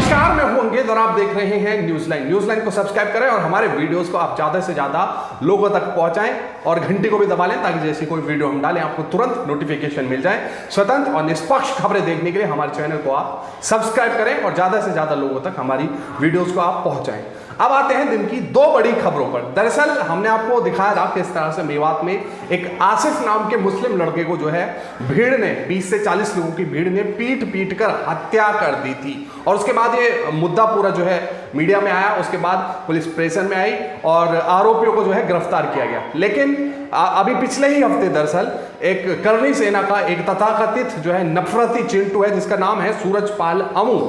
नमस्कार, मैं हूं अंकित और आप देख रहे हैं न्यूज़लाइन। न्यूज़लाइन को सब्सक्राइब करें और हमारे वीडियोस को आप ज्यादा से ज्यादा लोगों तक पहुंचाएं और घंटी को भी दबा लें ताकि जैसी कोई वीडियो हम डालें आपको तुरंत नोटिफिकेशन मिल जाए। स्वतंत्र और निष्पक्ष खबरें देखने के लिए हमारे चैनल को आप सब्सक्राइब करें और ज्यादा से ज्यादा लोगों तक हमारी वीडियोस को आप पहुंचाएं। अब आते हैं दिन की दो बड़ी खबरों पर। दरअसल हमने आपको दिखाया था किस तरह से मेवात में एक आसिफ नाम के मुस्लिम लड़के को जो है भीड़ ने 20 से 40 लोगों की भीड़ ने पीट कर हत्या कर दी थी और उसके बाद ये मुद्दा पूरा जो है मीडिया में आया। उसके बाद पुलिस प्रेशर में आई और आरोपियों को जो है गिरफ्तार किया गया। लेकिन अभी पिछले ही हफ्ते दरअसल एक करनी सेना का एक तथाकथित जो है नफरती चिंटू है जिसका नाम है सूरजपाल अमू,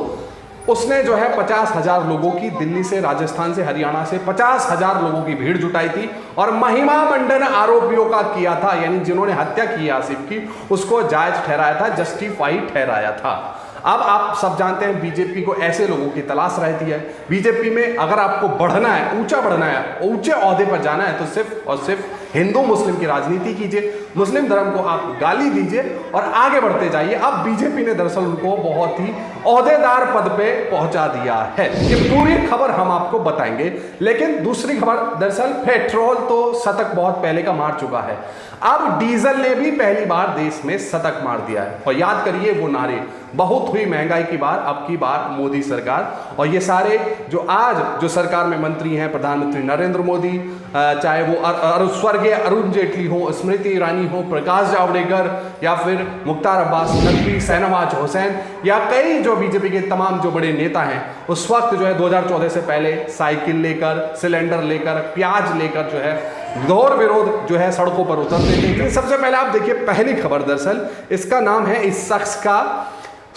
उसने जो है 50,000 लोगों की दिल्ली से, राजस्थान से, हरियाणा से 50,000 लोगों की भीड़ जुटाई थी और महिमा मंडन आरोपियों का किया था, यानी जिन्होंने हत्या की आसिफ की उसको जायज ठहराया था, जस्टिफाइड ठहराया था। अब आप सब जानते हैं बीजेपी को ऐसे लोगों की तलाश रहती है। बीजेपी में अगर आपको बढ़ना है, ऊंचा बढ़ना है, ऊंचे ओहदे पर जाना है तो सिर्फ और सिर्फ हिंदू मुस्लिम की राजनीति कीजिए, मुस्लिम धर्म को आप गाली दीजिए और आगे बढ़ते जाइए। अब बीजेपी ने दरअसल उनको बहुत ही ओहदेदार पद पे पहुंचा दिया है। ये पूरी खबर हम आपको बताएंगे। लेकिन दूसरी खबर, दरअसल पेट्रोल तो शतक बहुत पहले का मार चुका है, अब डीजल ने भी पहली बार देश में शतक मार दिया है। और याद करिए वो नारे, बहुत हुई महंगाई की बार, अब की बार मोदी सरकार। और ये सारे जो आज जो सरकार में मंत्री हैं, प्रधानमंत्री नरेंद्र मोदी, चाहे वो स्वर्गीय अरुण जेटली हो, स्मृति ईरानी हो, प्रकाश जावड़ेकर या फिर मुख्तार अब्बास नकवी, शहनवाज हुसैन या कई जो बीजेपी के तमाम जो बड़े नेता हैं, उस वक्त जो है 2014 से पहले साइकिल लेकर, सिलेंडर लेकर, प्याज लेकर जो है घोर विरोध जो है सड़कों पर उतरते थे। सबसे पहले आप देखिए पहली खबर, दरअसल इसका नाम है इस शख्स का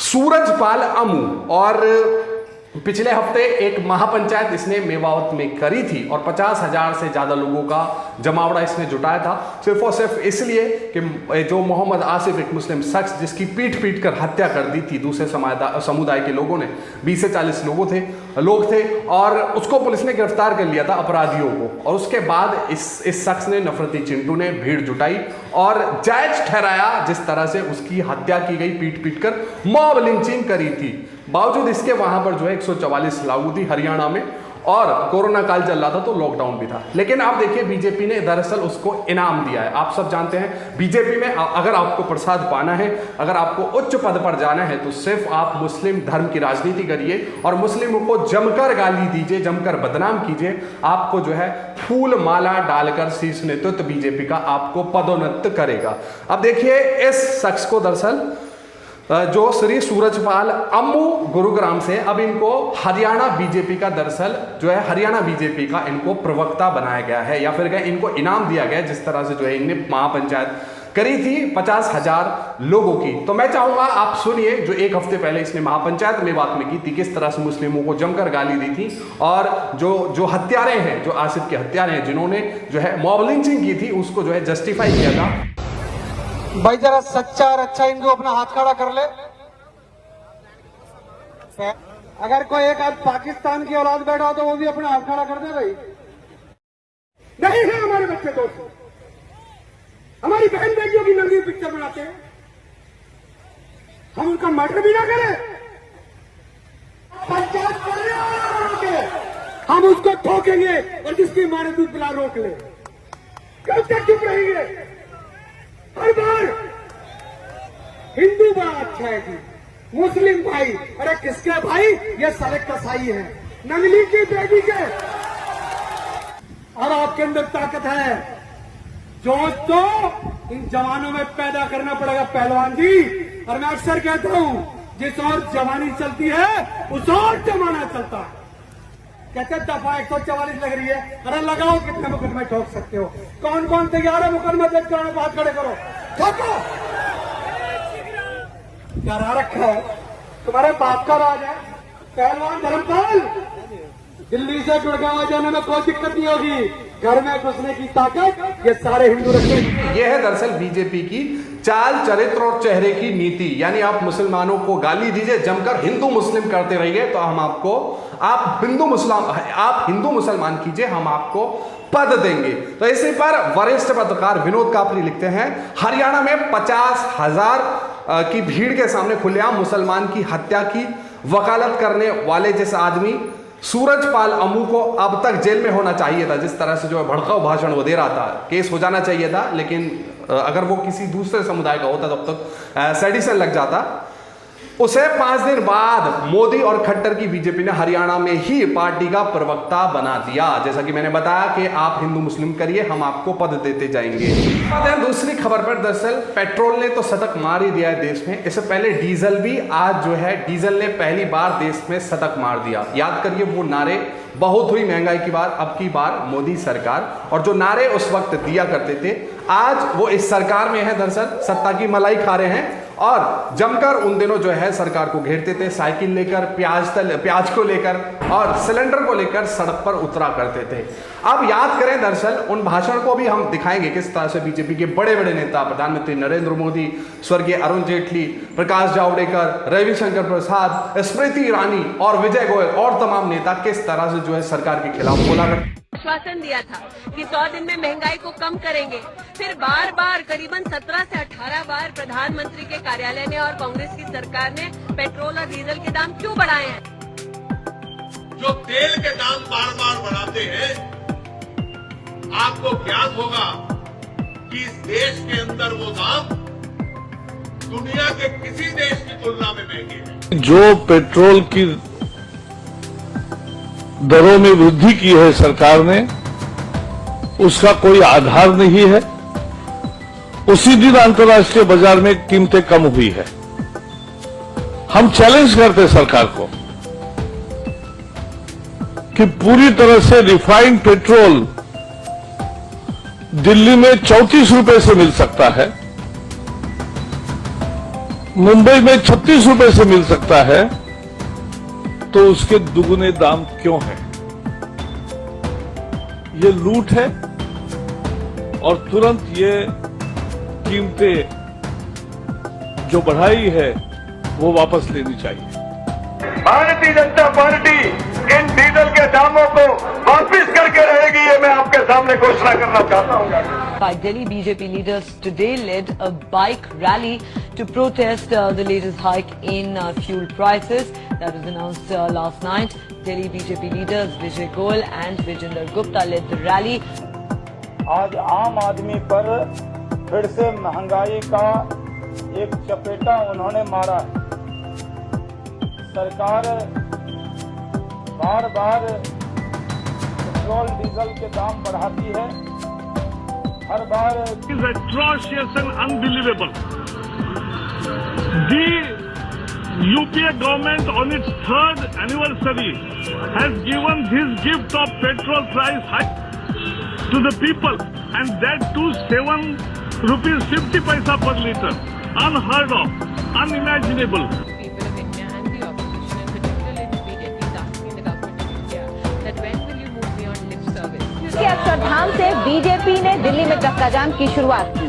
सूरजपाल अमू और पिछले हफ्ते एक महापंचायत इसने मेवात में करी थी और 50,000 से ज्यादा लोगों का जमावड़ा इसने जुटाया था, सिर्फ और सिर्फ इसलिए कि जो मोहम्मद आसिफ, एक मुस्लिम शख्स जिसकी पीट कर हत्या कर दी थी दूसरे समुदाय के लोगों ने, 20 से 40 लोग थे और उसको पुलिस ने गिरफ्तार कर लिया था, अपराधियों को। और उसके बाद इस शख्स ने, नफरती चिंटू ने भीड़ जुटाई और जायज ठहराया जिस तरह से उसकी हत्या की गई, पीट कर मॉब लिंचिंग करी थी। बावजूद इसके वहां पर जो है 144 लागू थी हरियाणा में और कोरोना काल चल रहा था तो लॉकडाउन भी था। लेकिन आप देखिए बीजेपी ने दरअसल उसको इनाम दिया है। आप सब जानते हैं बीजेपी में अगर आपको प्रसाद पाना है, अगर आपको उच्च पद पर जाना है तो सिर्फ आप मुस्लिम धर्म की राजनीति करिए और मुस्लिमों को जमकर गाली दीजिए, जमकर बदनाम कीजिए। आपको जो है फूल माला डालकर शीर्ष नेतृत्व बीजेपी का आपको पदोन्नत करेगा। अब देखिए इस शख्स को दरअसल जो श्री सूरजपाल अम्मू गुरुग्राम से, अब इनको हरियाणा बीजेपी का दरअसल जो है हरियाणा बीजेपी का इनको प्रवक्ता बनाया गया है या फिर इनको इनाम दिया गया जिस तरह से जो है इनने महापंचायत करी थी 50,000 लोगों की। तो मैं चाहूंगा आप सुनिए जो एक हफ्ते पहले इसने महापंचायत मेवात में की थी, किस तरह से मुस्लिमों को जमकर गाली दी थी और जो हत्यारे हैं, जो आसिफ के हत्यारे हैं, जिन्होंने जो है मॉब लिंचिंग की थी, उसको जो है जस्टिफाई किया था। भाई जरा सच्चा और अच्छा हिंदू अपना हाथ खड़ा कर ले। अगर कोई एक आध पाकिस्तान की औलाद बैठा हो तो वो भी अपना हाथ खड़ा कर दे भाई। नहीं है हमारे बच्चे दोस्त, हमारी बहन बेटियों की नंगी पिक्चर बनाते हैं, हम उनका मर्डर भी ना करें, पंचायत करने हम उसको ठोकेंगे और जिसकी मारे दूध पिला रोक ले। कब तक चुप रहेंगे? हर बार हिंदू बड़ा अच्छा है जी, मुस्लिम भाई, अरे किसके भाई? ये सड़क कसाई है, नंगली की बेटी के। और आपके अंदर ताकत है, जोश तो इन जवानों में पैदा करना पड़ेगा पहलवान जी। और मैं अक्सर कहता हूं जिस और जवानी चलती है उस और जमाना चलता है। कहते दफा 144 लग रही है, अरे लगाओ कितने मुकदमे ठोक सकते हो? कौन कौन तैयार है मुकदमा दर्ज कराने? हाथ खड़े करो, ठोको। क्या रखा है? तुम्हारे बाप का राज है पहलवान धर्मपाल। दिल्ली से गुड़गांव जाने में कोई दिक्कत नहीं होगी, घर में घुसने की ताकत ये सारे हिंदू रखेंगे। ये है दरअसल बीजेपी की चाल, चरित्र और चेहरे की नीति। यानी आप मुसलमानों को गाली दीजिए, जमकर हिंदू मुस्लिम करते रहिए तो हम आपको, आप हिंदू मुसलमान कीजिए, हम आपको पद देंगे। तो इसी पर वरिष्ठ पत्रकार विनोद कापरी लिखते हैं, हरियाणा में 50,000 की भीड़ के सामने खुलेआम मुसलमान की हत्या की वकालत करने वाले जैसे आदमी सूरजपाल अमू को अब तक जेल में होना चाहिए था। जिस तरह से जो है भड़काऊ भाषण वो दे रहा था, केस हो जाना चाहिए था, लेकिन अगर वो किसी दूसरे समुदाय का होता तब तक सेडिशन लग जाता। उसे 5 दिन बाद मोदी और खट्टर की बीजेपी ने हरियाणा में ही पार्टी का प्रवक्ता बना दिया। जैसा कि मैंने बताया कि आप हिंदू मुस्लिम करिए, हम आपको पद देते जाएंगे। दूसरी खबर पर, दरअसल पेट्रोल ने तो शतक मार ही दिया है देश में। इससे पहले डीजल भी, आज जो है डीजल ने पहली बार देश में शतक मार दिया। याद करिए वो नारे, बहुत हुई महंगाई की बात, अब की बार मोदी सरकार, और जो नारे उस वक्त दिया करते थे, आज वो इस सरकार में है। दरअसल सत्ता की मलाई खा रहे हैं और जमकर उन दिनों जो है सरकार को घेरते थे, साइकिल लेकर, प्याज को लेकर और सिलेंडर को लेकर सड़क पर उतरा करते थे। अब याद करें, दरअसल उन भाषण को भी हम दिखाएंगे किस तरह से बीजेपी के बड़े बड़े नेता, प्रधानमंत्री नरेंद्र मोदी, स्वर्गीय अरुण जेटली, प्रकाश जावड़ेकर, रविशंकर प्रसाद, स्मृति ईरानी और विजय गोयल और तमाम नेता किस तरह से जो है सरकार के खिलाफ बोला करते। आश्वासन दिया था कि 100 दिन में महंगाई को कम करेंगे। फिर बार बार करीबन 17 से 18 बार प्रधानमंत्री के कार्यालय ने और कांग्रेस की सरकार ने पेट्रोल और डीजल के दाम क्यों बढ़ाए हैं? जो तेल के दाम बार बार बढ़ाते हैं, आपको ज्ञात होगा कि इस देश के अंदर वो दाम दुनिया के किसी देश की तुलना में महंगे हैं। जो पेट्रोल की दरों में वृद्धि की है सरकार ने, उसका कोई आधार नहीं है। उसी दिन अंतर्राष्ट्रीय बाजार में कीमतें कम हुई है। हम चैलेंज करते सरकार को कि पूरी तरह से रिफाइंड पेट्रोल दिल्ली में 34 रुपए से मिल सकता है, मुंबई में 36 रुपए से मिल सकता है, तो उसके दुगुने दाम क्यों हैं? ये लूट है और तुरंत ये कीमतें जो बढ़ाई है वो वापस लेनी चाहिए। Bharatiya Janata party in diesel के दामों को वापस करके रहेगी, ये मैं आपके सामने घोषणा करना चाहता हूं। Delhi BJP leaders today led a bike rally to protest the latest hike in fuel prices that was announced last night. Delhi BJP leaders Vijay Goel and Vijender Gupta led the rally. आज आम आदमी पर फिर से महंगाई का एक चपेटा उन्होंने मारा है। सरकार बार बार पेट्रोल डीजल के दाम बढ़ाती है, हर बार। is atrocious and unbelievable. The UPA government on its 3rd anniversary has given this gift of petrol price hike to the people, and that too 7 rupees 50 paisa per litre. Unheard of, unimaginable. People of India and the opposition, and particularly the BJP, is asking the government of India that when will you move beyond lip service? इसके अक्षरधाम से BJP ने दिल्ली में चक्का जाम की शुरुआत की।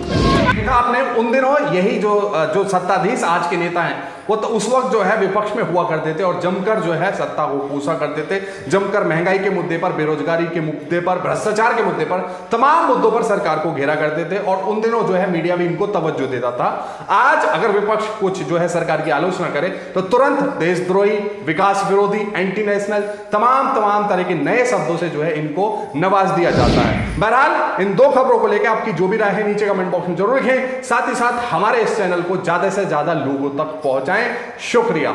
देखा आपने उन दिनों, यही जो सत्ताधीश आज के नेता हैं, वो तो उस वक्त जो है विपक्ष में हुआ करते थे और जमकर जो है सत्ता को पूछा करते थे। जमकर महंगाई के मुद्दे पर, बेरोजगारी के मुद्दे पर, भ्रष्टाचार के मुद्दे पर, तमाम मुद्दों पर सरकार को घेरा करते थे और उन दिनों जो है मीडिया भी इनको तवज्जो देता था। आज अगर विपक्ष कुछ जो है सरकार की आलोचना करे तो तुरंत देशद्रोही, विकास विरोधी, एंटी नेशनल, तमाम तरह के नए शब्दों से जो है इनको नवाज दिया जाता है। बहरहाल इन 2 खबरों को लेकर आपकी जो भी राय है नीचे कमेंट बॉक्स में जरूर लिखें। साथ ही साथ हमारे इस चैनल को ज्यादा से ज्यादा लोगों तक पहुंचाएं। शुक्रिया।